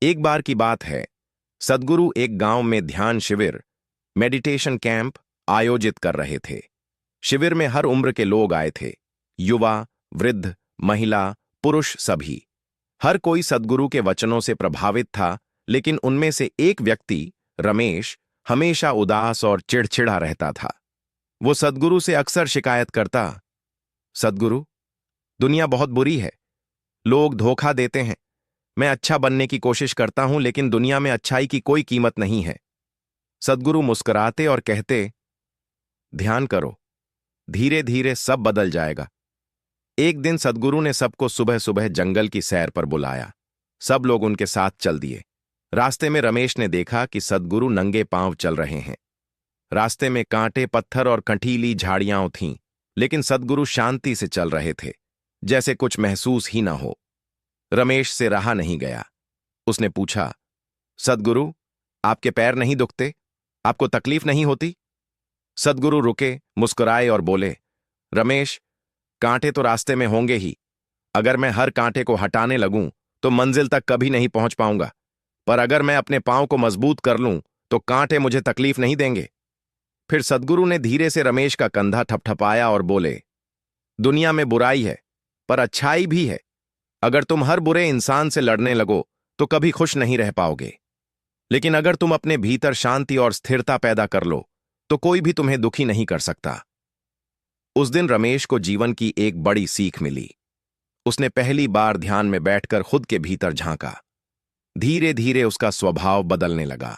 एक बार की बात है, सद्गुरु एक गांव में ध्यान शिविर, मेडिटेशन कैंप आयोजित कर रहे थे। शिविर में हर उम्र के लोग आए थे, युवा, वृद्ध, महिला, पुरुष सभी। हर कोई सद्गुरु के वचनों से प्रभावित था, लेकिन उनमें से एक व्यक्ति, रमेश, हमेशा उदास और चिड़चिड़ा रहता था। वो सद्गुरु से अक्सर शिकायत करता, सद्गुरु, दुनिया बहुत बुरी है, लोग धोखा देते हैं। मैं अच्छा बनने की कोशिश करता हूं, लेकिन दुनिया में अच्छाई की कोई कीमत नहीं है। सद्गुरु मुस्कुराते और कहते, ध्यान करो, धीरे धीरे सब बदल जाएगा। एक दिन सद्गुरु ने सबको सुबह सुबह जंगल की सैर पर बुलाया। सब लोग उनके साथ चल दिए। रास्ते में रमेश ने देखा कि सद्गुरु नंगे पांव चल रहे हैं। रास्ते में कांटे, पत्थर और कंटीली झाड़ियां थीं, लेकिन सद्गुरु शांति से चल रहे थे, जैसे कुछ महसूस ही ना हो। रमेश से रहा नहीं गया। उसने पूछा, सद्गुरु, आपके पैर नहीं दुखते? आपको तकलीफ नहीं होती? सद्गुरु रुके, मुस्कुराए और बोले, रमेश, कांटे तो रास्ते में होंगे ही। अगर मैं हर कांटे को हटाने लगूं तो मंजिल तक कभी नहीं पहुंच पाऊंगा, पर अगर मैं अपने पांव को मजबूत कर लूं तो कांटे मुझे तकलीफ नहीं देंगे। फिर सद्गुरु ने धीरे से रमेश का कंधा ठपठपाया और बोले, दुनिया में बुराई है, पर अच्छाई भी है। अगर तुम हर बुरे इंसान से लड़ने लगो तो कभी खुश नहीं रह पाओगे, लेकिन अगर तुम अपने भीतर शांति और स्थिरता पैदा कर लो तो कोई भी तुम्हें दुखी नहीं कर सकता। उस दिन रमेश को जीवन की एक बड़ी सीख मिली। उसने पहली बार ध्यान में बैठकर खुद के भीतर झांका। धीरे धीरे उसका स्वभाव बदलने लगा।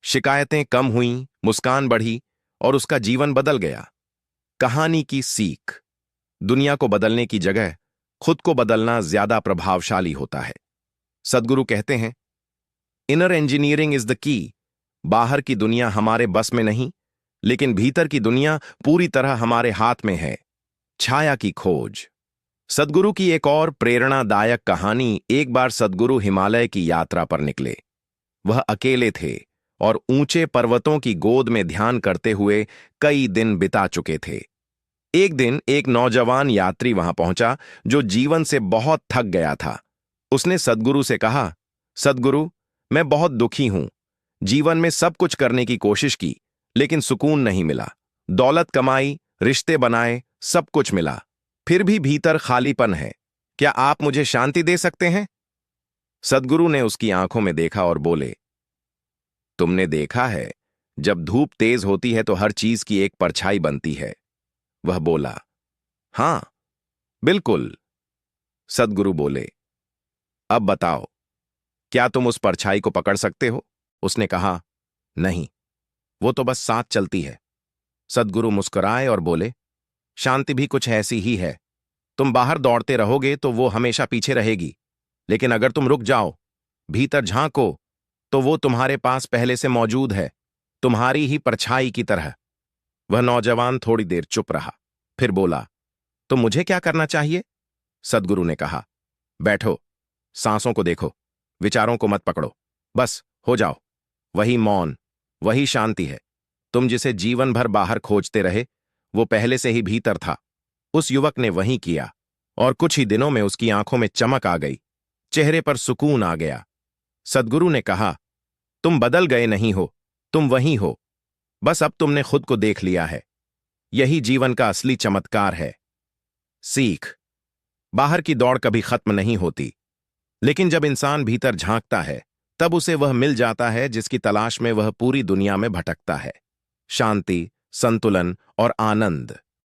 शिकायतें कम हुईं, मुस्कान बढ़ी और उसका जीवन बदल गया। कहानी की सीख, दुनिया को बदलने की जगह खुद को बदलना ज्यादा प्रभावशाली होता है। सद्गुरु कहते हैं, inner engineering is the key. बाहर की दुनिया हमारे बस में नहीं, लेकिन भीतर की दुनिया पूरी तरह हमारे हाथ में है। छाया की खोज। सद्गुरु की एक और प्रेरणादायक कहानी। एक बार सद्गुरु हिमालय की यात्रा पर निकले। वह अकेले थे और ऊंचे पर्वतों की गोद में ध्यान करते हुए कई दिन बिता चुके थे। एक दिन एक नौजवान यात्री वहां पहुंचा जो जीवन से बहुत थक गया था। उसने सद्गुरु से कहा, सद्गुरु, मैं बहुत दुखी हूं। जीवन में सब कुछ करने की कोशिश की, लेकिन सुकून नहीं मिला। दौलत कमाई, रिश्ते बनाए, सब कुछ मिला, फिर भी भीतर खालीपन है। क्या आप मुझे शांति दे सकते हैं? सद्गुरु ने उसकी आंखों में देखा और बोले, तुमने देखा है, जब धूप तेज होती है तो हर चीज की एक परछाई बनती है। वह बोला, हां, बिल्कुल। सद्गुरु बोले, अब बताओ, क्या तुम उस परछाई को पकड़ सकते हो? उसने कहा, नहीं, वो तो बस साथ चलती है। सद्गुरु मुस्कुराए और बोले, शांति भी कुछ ऐसी ही है। तुम बाहर दौड़ते रहोगे तो वो हमेशा पीछे रहेगी, लेकिन अगर तुम रुक जाओ, भीतर झांको, तो वो तुम्हारे पास पहले से मौजूद है, तुम्हारी ही परछाई की तरह। वह नौजवान थोड़ी देर चुप रहा, फिर बोला, तो मुझे क्या करना चाहिए? सद्गुरु ने कहा, बैठो, सांसों को देखो, विचारों को मत पकड़ो, बस हो जाओ। वही मौन, वही शांति है। तुम जिसे जीवन भर बाहर खोजते रहे, वो पहले से ही भीतर था। उस युवक ने वही किया, और कुछ ही दिनों में उसकी आंखों में चमक आ गई, चेहरे पर सुकून आ गया। सद्गुरु ने कहा, तुम बदल गए नहीं हो, तुम वही हो, बस अब तुमने खुद को देख लिया है। यही जीवन का असली चमत्कार है। सीख, बाहर की दौड़ कभी खत्म नहीं होती, लेकिन जब इंसान भीतर झांकता है, तब उसे वह मिल जाता है जिसकी तलाश में वह पूरी दुनिया में भटकता है, शांति, संतुलन और आनंद।